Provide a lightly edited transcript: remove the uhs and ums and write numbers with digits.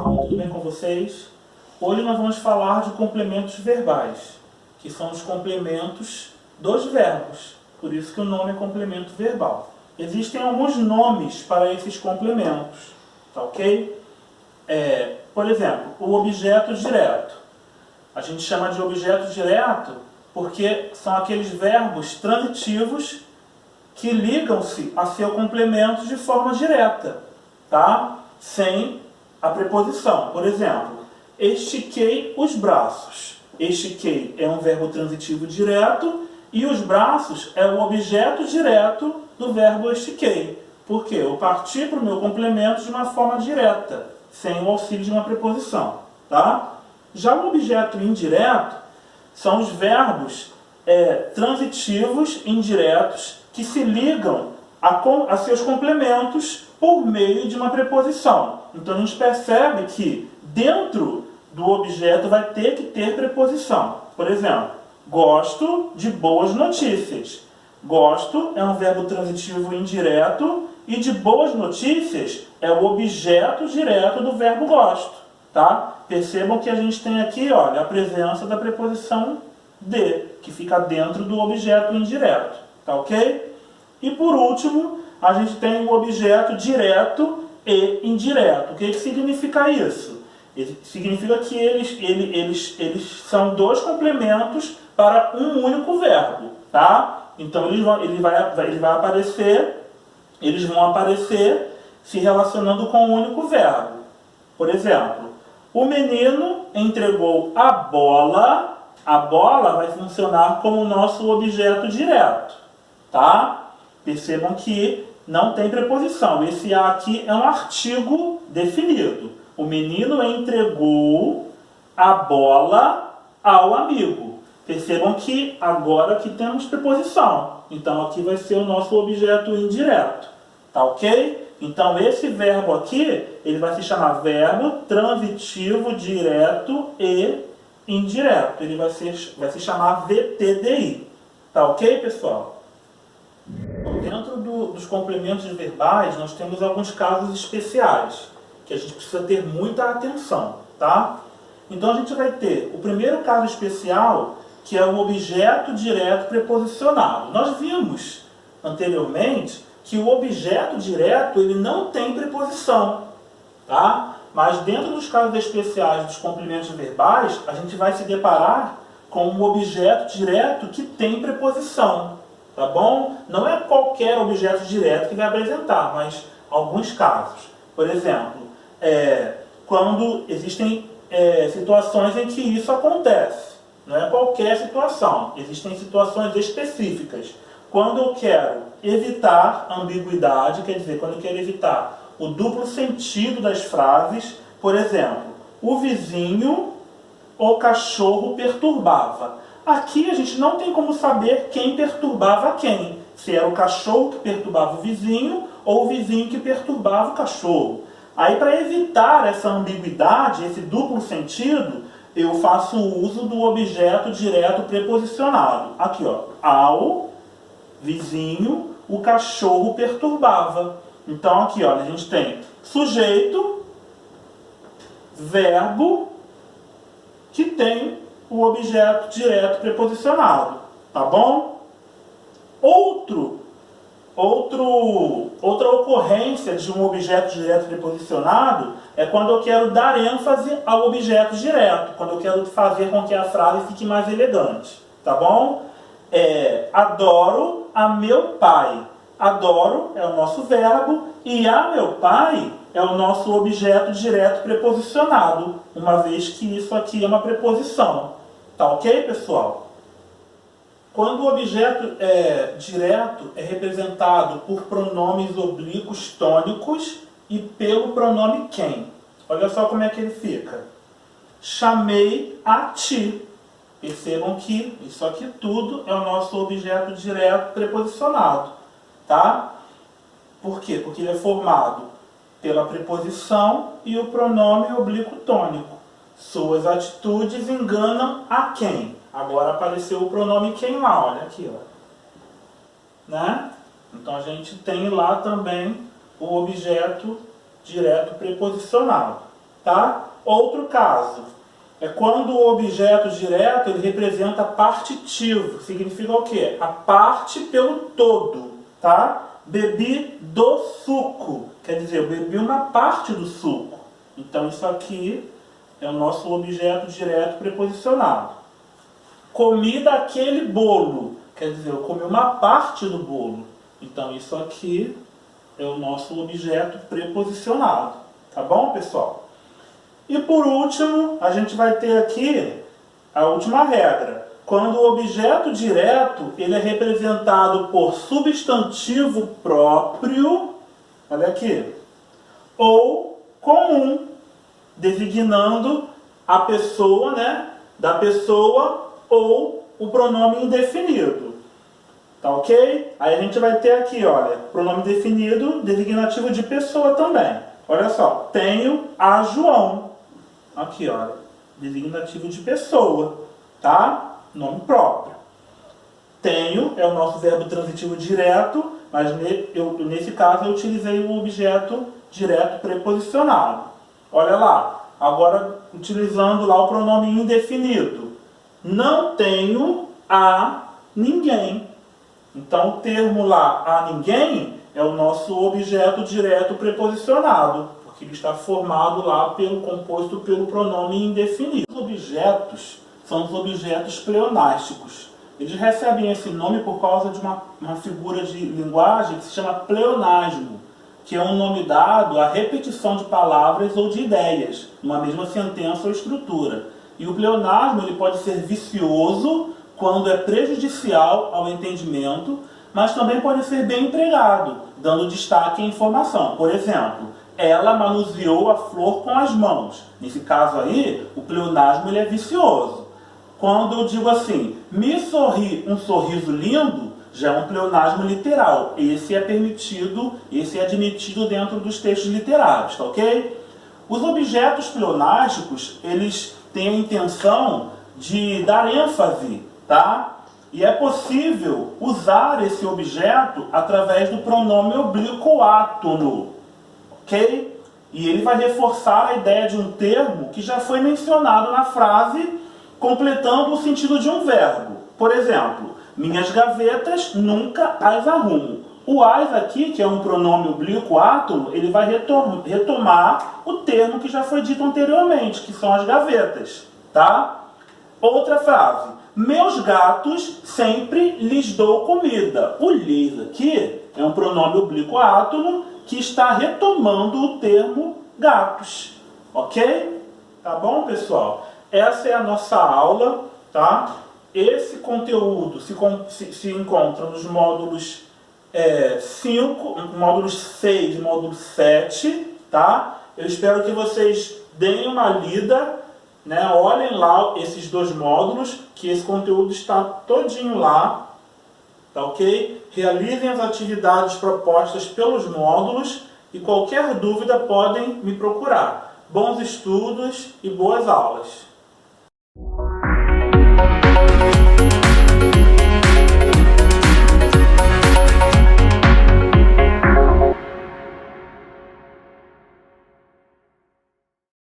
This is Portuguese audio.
Tudo bem com vocês? Hoje nós vamos falar de complementos verbais, que são os complementos dos verbos, por isso que o nome é complemento verbal. Existem alguns nomes para esses complementos, tá ok? Por exemplo, o objeto direto. A gente chama de objeto direto porque são aqueles verbos transitivos que ligam-se a seu complemento de forma direta, tá? Sem a preposição. Por exemplo, estiquei os braços. Estiquei é um verbo transitivo direto e os braços é o objeto direto do verbo estiquei. Por quê? Eu parti para o meu complemento de uma forma direta, sem o auxílio de uma preposição, tá? Já o objeto indireto são os verbos transitivos indiretos que se ligam a seus complementos por meio de uma preposição. Então a gente percebe que dentro do objeto vai ter que ter preposição. Por exemplo, gosto de boas notícias. Gosto é um verbo transitivo indireto e de boas notícias é o objeto direto do verbo gosto. Tá? Percebam que a gente tem aqui, olha, a presença da preposição de, que fica dentro do objeto indireto. Tá ok? E por último, a gente tem o objeto direto e indireto. O que significa isso? Significa que eles são dois complementos para um único verbo. Tá? Então eles vão aparecer se relacionando com um único verbo. Por exemplo, o menino entregou a bola. A bola vai funcionar como o nosso objeto direto. Tá? Percebam que não tem preposição. Esse A aqui é um artigo definido. O menino entregou a bola ao amigo. Percebam que agora aqui temos preposição. Então aqui vai ser o nosso objeto indireto. Tá ok? Então esse verbo aqui, ele vai se chamar verbo transitivo direto e indireto. Ele vai se chamar VTDI. Tá ok, pessoal? Dentro dos complementos verbais, nós temos alguns casos especiais, que a gente precisa ter muita atenção, tá? Então a gente vai ter o primeiro caso especial, que é o objeto direto preposicionado. Nós vimos anteriormente que o objeto direto ele não tem preposição, tá? Mas dentro dos casos especiais dos complementos verbais, a gente vai se deparar com um objeto direto que tem preposição, tá bom? Não é qualquer objeto direto que vai apresentar, mas alguns casos. Por exemplo, quando existem situações em que isso acontece. Não é qualquer situação, existem situações específicas. Quando eu quero evitar ambiguidade, quer dizer, quando eu quero evitar o duplo sentido das frases, por exemplo, o vizinho, o cachorro perturbava. Aqui a gente não tem como saber quem perturbava quem. Se era o cachorro que perturbava o vizinho ou o vizinho que perturbava o cachorro. Aí, para evitar essa ambiguidade, esse duplo sentido, eu faço uso do objeto direto preposicionado. Aqui, ó, ao vizinho, o cachorro perturbava. Então, aqui, olha, a gente tem sujeito, verbo, que tem o objeto direto preposicionado. Tá bom? Outra ocorrência de um objeto direto preposicionado é quando eu quero dar ênfase ao objeto direto, quando eu quero fazer com que a frase fique mais elegante. Tá bom? Adoro a meu pai. Adoro é o nosso verbo e a meu pai é o nosso objeto direto preposicionado, uma vez que isso aqui é uma preposição. Tá ok, pessoal? Quando o objeto direto é representado por pronomes oblíquos tônicos e pelo pronome quem. Olha só como é que ele fica. Chamei a ti. Percebam que isso aqui tudo é o nosso objeto direto preposicionado. Tá? Por quê? Porque ele é formado pela preposição e o pronome oblíquo tônico. Suas atitudes enganam a quem? Agora apareceu o pronome quem lá, olha aqui, ó. Né? Então a gente tem lá também o objeto direto preposicionado, tá? Outro caso é quando o objeto direto ele representa partitivo. Significa o quê? A parte pelo todo, tá? Bebi do suco. Quer dizer, eu bebi uma parte do suco. Então isso aqui é o nosso objeto direto preposicionado. Comi daquele bolo. Quer dizer, eu comi uma parte do bolo. Então isso aqui é o nosso objeto preposicionado. Tá bom, pessoal? E por último, a gente vai ter aqui a última regra. Quando o objeto direto ele é representado por substantivo próprio, olha aqui, ou comum, designando a pessoa, né, da pessoa ou o pronome indefinido. Tá ok? Aí a gente vai ter aqui, olha, pronome definido, designativo de pessoa também. Olha só, tenho a João. Aqui, olha, designativo de pessoa, tá? Nome próprio. Tenho é o nosso verbo transitivo direto, mas nesse caso eu utilizei o objeto direto preposicionado. Olha lá, agora utilizando lá o pronome indefinido. Não tenho a ninguém. Então o termo lá, a ninguém, é o nosso objeto direto preposicionado, porque ele está formado lá composto pelo pronome indefinido. Os objetos são os objetos pleonásticos. Eles recebem esse nome por causa de uma figura de linguagem que se chama pleonasmo, que é um nome dado à repetição de palavras ou de ideias, numa mesma sentença ou estrutura. E o pleonasmo ele pode ser vicioso quando é prejudicial ao entendimento, mas também pode ser bem empregado, dando destaque à informação. Por exemplo, ela manuseou a flor com as mãos. Nesse caso aí, o pleonasmo ele é vicioso. Quando eu digo assim, me sorri um sorriso lindo, já é um pleonasmo literal. Esse é permitido, esse é admitido dentro dos textos literários, tá ok? Os objetos pleonásticos, eles têm a intenção de dar ênfase, tá? E é possível usar esse objeto através do pronome oblíquo átono, ok? E ele vai reforçar a ideia de um termo que já foi mencionado na frase, completando o sentido de um verbo. Por exemplo, minhas gavetas nunca as arrumo. O as aqui, que é um pronome oblíquo átono, ele vai retomar o termo que já foi dito anteriormente, que são as gavetas, tá? Outra frase. Meus gatos sempre lhes dou comida. O lhes aqui é um pronome oblíquo átono que está retomando o termo gatos. Ok? Tá bom, pessoal? Essa é a nossa aula, tá? Esse conteúdo se encontra nos módulos 5, módulos 6 e módulo 7, tá? Eu espero que vocês deem uma lida, né? Olhem lá esses dois módulos, que esse conteúdo está todinho lá, tá ok? Realizem as atividades propostas pelos módulos e qualquer dúvida podem me procurar. Bons estudos e boas aulas!